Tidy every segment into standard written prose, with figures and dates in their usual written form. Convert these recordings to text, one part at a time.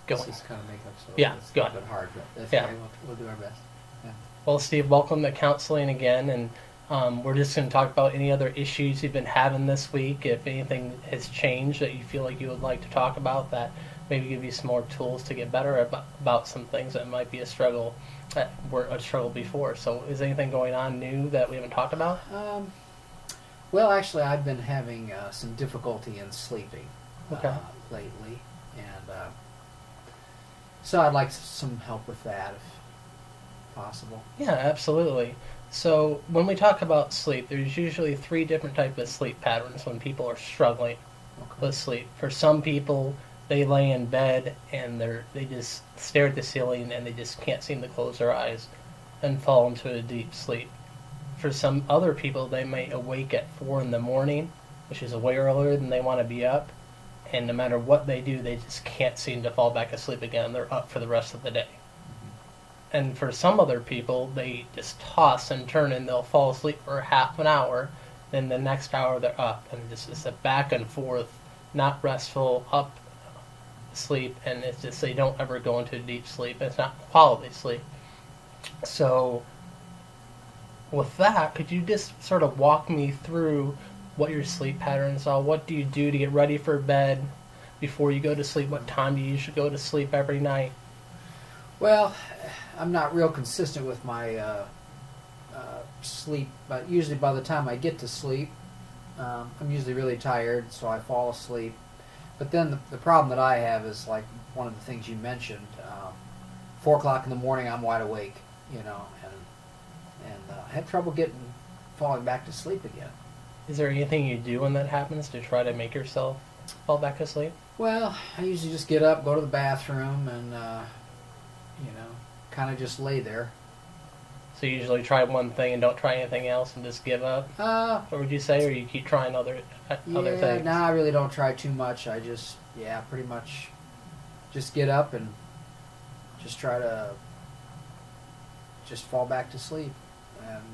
going. This is kind of makeup, so Yeah, it's go a ahead. bit hard, but that's Yeah. okay. We'll do our best. Yeah. Well, Steve, welcome to counseling again, and we're just going to talk about any other issues you've been having this week. If anything has changed that you feel like you would like to talk about, that maybe give you some more tools to get better about some things that might be a struggle that were a struggle before. So, is anything going on new that we haven't talked about? Well, actually, I've been having some difficulty in sleeping Okay. lately, and so I'd like some help with that, if possible. Yeah, absolutely. So, when we talk about sleep, there's usually three different types of sleep patterns when people are struggling Okay. with sleep. For some people, they lay in bed and they just stare at the ceiling and they just can't seem to close their eyes and fall into a deep sleep. For some other people, they may awake at 4 in the morning, which is way earlier than they want to be up, and no matter what they do, they just can't seem to fall back asleep again. They're up for the rest of the day. And for some other people, they just toss and turn and they'll fall asleep for half an hour, then the next hour they're up, and it's a back and forth, not restful, up sleep, and it's just they don't ever go into deep sleep. It's not quality sleep. So, with that, could you just sort of walk me through what your sleep patterns are? What do you do to get ready for bed before you go to sleep? What time do you usually go to sleep every night? Well, I'm not real consistent with my sleep, but usually by the time I get to sleep, I'm usually really tired, so I fall asleep. But then the problem that I have is like one of the things you mentioned. 4 o'clock in the morning, I'm wide awake, and I have trouble falling back to sleep again. Is there anything you do when that happens to try to make yourself fall back asleep? Well, I usually just get up, go to the bathroom, and kind of just lay there. So you usually try one thing and don't try anything else and just give up? What would you say, or you keep trying other things? No, I really don't try too much. I just, pretty much just get up and just try to just fall back to sleep.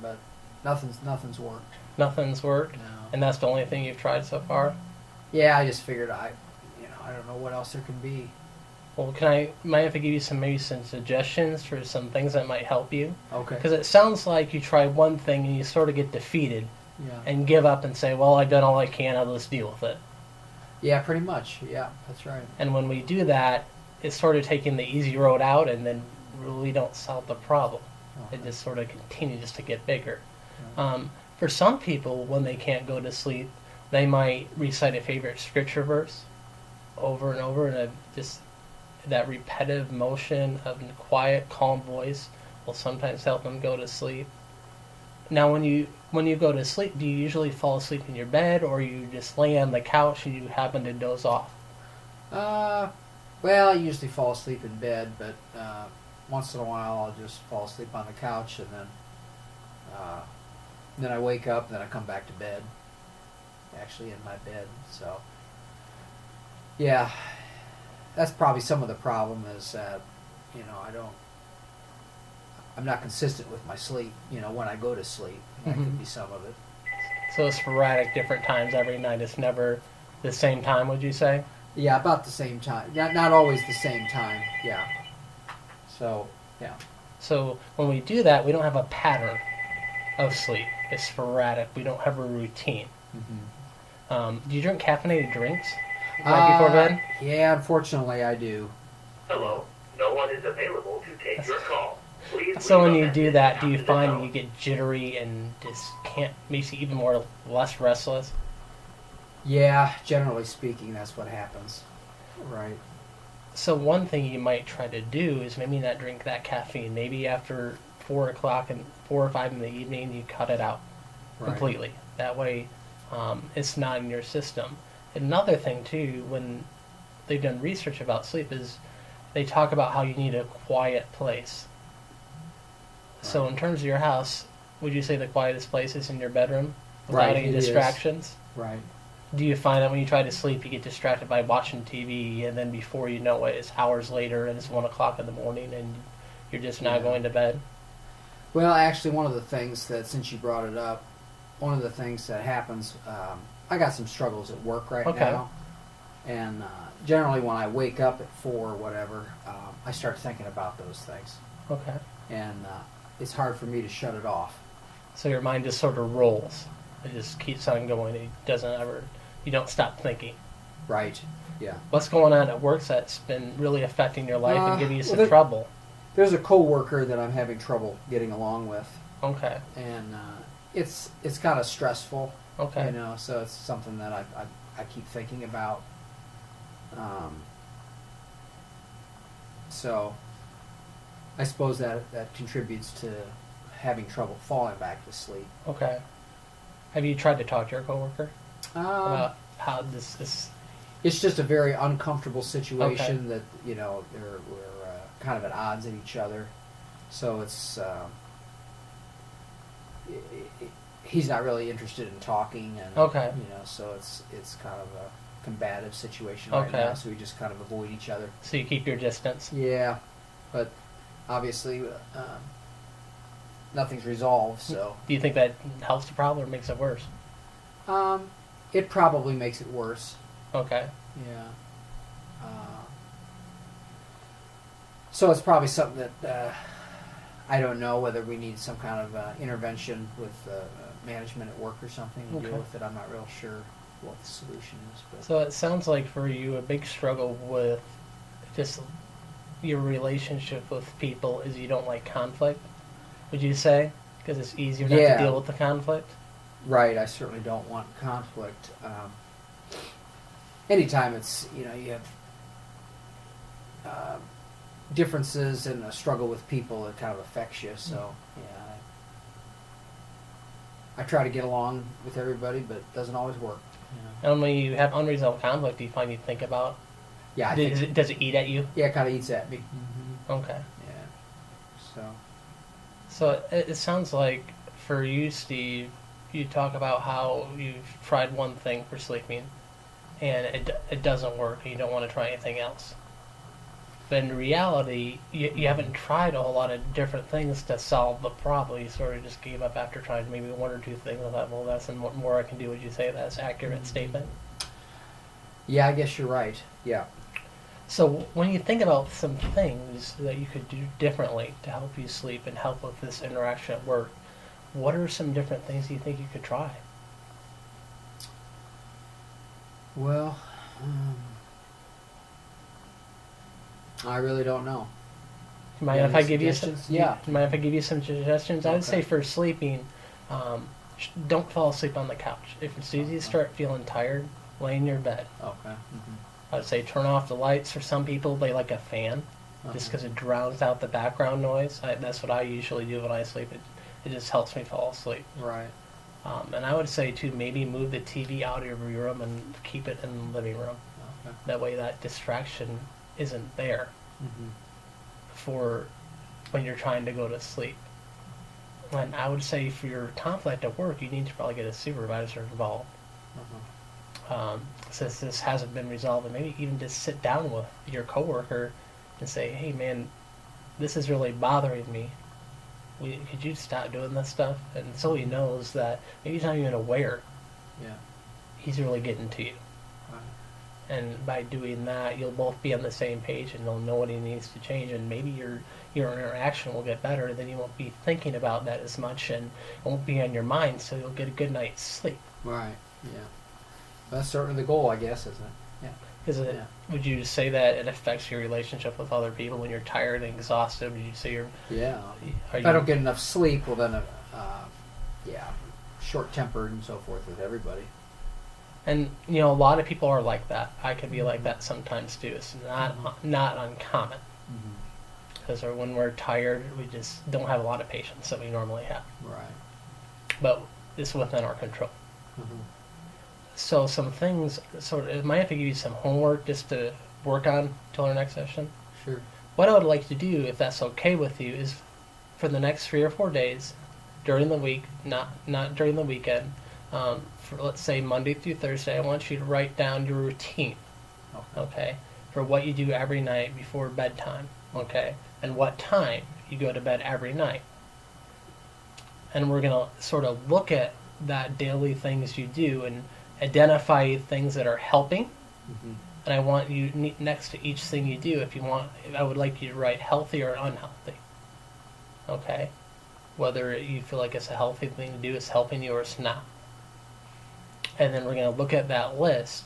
But nothing's worked. Nothing's worked? No. And that's the only thing you've tried so far? Yeah, I just figured I don't know what else there can be. Well, might I have to give you maybe some suggestions for some things that might help you? Okay. Because it sounds like you try one thing and you sort of get defeated Yeah. and give up and say, well, I've done all I can, I'll just deal with it. Yeah, pretty much. Yeah, that's right. And when we do that, it's sort of taking the easy road out and then really don't solve the problem. Okay. It just sort of continues to get bigger. Yeah. For some people, when they can't go to sleep, they might recite a favorite scripture verse over and over, and just that repetitive motion of a quiet, calm voice will sometimes help them go to sleep. Now, when you go to sleep, do you usually fall asleep in your bed, or you just lay on the couch and you happen to doze off? Well, I usually fall asleep in bed, but once in a while I'll just fall asleep on the couch, and then I wake up, and then I come back to bed, actually in my bed. So, yeah, that's probably some of the problem is that, I'm not consistent with my sleep, when I go to sleep. That could be some of it. So it's sporadic, different times every night. It's never the same time, would you say? Yeah, about the same time. Not always the same time, yeah. So, yeah. So when we do that, we don't have a pattern of sleep. It's sporadic. We don't have a routine. Mm-hmm. Do you drink caffeinated drinks right before bed? Yeah, unfortunately I do. Hello, no one is available to take your call. Please So when leave a you do message that, do you after the find tone. you get jittery and just makes you even less restless? Yeah, generally speaking, that's what happens. Right. So one thing you might try to do is maybe not drink that caffeine. Maybe after 4 o'clock and 4 or 5 in the evening, you cut it out completely. That way, it's not in your system. Another thing too, when they've done research about sleep, is they talk about how you need a quiet place. So in terms of your house, would you say the quietest place is in your bedroom without Right, any it is. distractions? Right. Do you find that when you try to sleep, you get distracted by watching TV, and then before you know it, it's hours later, and it's 1 o'clock in the morning, and you're just now Yeah. going to bed? Well, actually, one of the things that, since you brought it up, one of the things that happens, I got some struggles at work right Okay. now, and generally when I wake up at 4 or whatever, I start thinking about those things, Okay. and it's hard for me to shut it off. So your mind just sort of rolls. It just keeps on going. It doesn't ever. You don't stop thinking. Right. Yeah. What's going on at work that's been really affecting your life and giving you some well, trouble? There's a coworker that I'm having trouble getting along with, Okay. and it's kind of stressful. Okay. You know, so it's something that I keep thinking about. So I suppose that contributes to having trouble falling back to sleep. Okay. Have you tried to talk to your coworker about how this is? It's just a very uncomfortable situation that, you know, we're kind of at odds at each other. So it's he's not really interested in talking, and Okay. you know, so it's kind of a combative situation right Okay. now. So we just kind of avoid each other. So you keep your distance. Yeah, but obviously nothing's resolved. So Do you think that helps the problem or makes it worse? it probably makes it worse. Okay. Yeah. So it's probably something that I don't know whether we need some kind of intervention with management at work or something to Okay. deal with it. I'm not real sure what the solution is. But So it sounds like for you a big struggle with just your relationship with people is you don't like conflict. Would you say? Because it's easier not Yeah. to deal with the conflict? right, I certainly don't want conflict. Anytime it's, you know, you have differences and a struggle with people, it kind of affects you. So yeah, I try to get along with everybody, but it doesn't always work. You know? And when you have unresolved conflict, do you find you think about? Yeah, I think, Does it eat at you? yeah, it kind of eats at me. Okay. Yeah. So it sounds like for you, Steve, you talk about how you've tried one thing for sleeping, and it doesn't work, and you don't want to try anything else. But in reality, you haven't tried a whole lot of different things to solve the problem. You sort of just gave up after trying maybe one or two things. I thought, well, that's what more I can do. Would you say that's an accurate statement? Yeah, I guess you're right. Yeah. So when you think about some things that you could do differently to help you sleep and help with this interaction at work, what are some different things you think you could try? Well, I really don't know. Do you mind Yeah, if I any give you some? suggestions? Yeah. Do you mind if I give you some suggestions? I would say Okay. for sleeping, don't fall asleep on the couch. If as soon as you start feeling tired, lay in your bed. Okay. I would say turn off the lights. For some people, they like a fan, just because it drowns out the background noise. That's what I usually do when I sleep. It just helps me fall asleep. Right. And I would say too, maybe move the TV out of your room and keep it in the living room. Okay. That way, that distraction isn't there for when you're trying to go to sleep. And I would say for your conflict at work, you need to probably get a supervisor involved. Since this hasn't been resolved, and maybe even just sit down with your coworker and say, "Hey, man, this is really bothering me. Could you stop doing this stuff?" And so he knows that maybe he's not even aware Yeah. he's really getting to you. Right. And by doing that, you'll both be on the same page, and you'll know what he needs to change, and maybe your interaction will get better. Then you won't be thinking about that as much, and it won't be on your mind, so you'll get a good night's sleep. Right. Yeah. That's certainly the goal, I guess, isn't it? Yeah. Is it? Yeah. Would you say that it affects your relationship with other people when you're tired and exhausted? Would you say you're? Yeah. Are If I don't get enough sleep, well then, yeah, short-tempered and so forth with everybody. And you know, a lot of people are like that. I could be like that sometimes too. It's not uncommon. Because when we're tired, we just don't have a lot of patience that we normally have. Right. But it's within our control. So some things, sort of, I might have to give you some homework just to work on till our next session. Sure. What I would like to do, if that's okay with you, is for the next 3 or 4 days during the week, not during the weekend, for let's say Monday through Thursday, I want you to write down your routine, okay, for what you do every night before bedtime, okay, and what time you go to bed every night. And we're going to sort of look at that daily things you do and identify things that are helping and I want you next to each thing you do. If you want, I would like you to write healthy or unhealthy. Okay, whether you feel like it's a healthy thing to do, it's helping you, or it's not. And then we're going to look at that list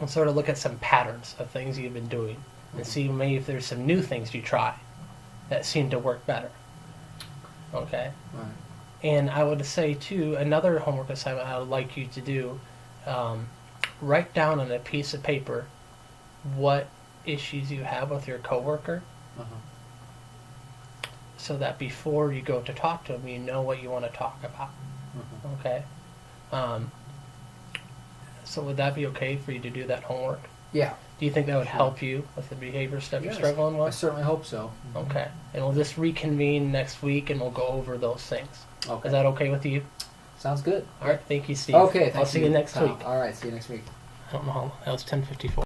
and sort of look at some patterns of things you've been doing and see maybe if there's some new things you try that seem to work better. Okay. Right. And I would say too, another homework assignment I would like you to do, write down on a piece of paper what issues you have with your coworker, so that before you go to talk to them, you know what you want to talk about. Okay. So would that be okay for you to do that homework? Yeah. Do you think that would Sure. help you with the behavior stuff Yes, you're struggling I with? certainly hope so. Okay. And we'll just reconvene next week and we'll go over those things. Okay. Is that okay with you? Sounds good. All right. Thank you, Steve. Okay. I'll Thank see you next Tom. week. All right. See you next week. I don't know how long. That was 10:54.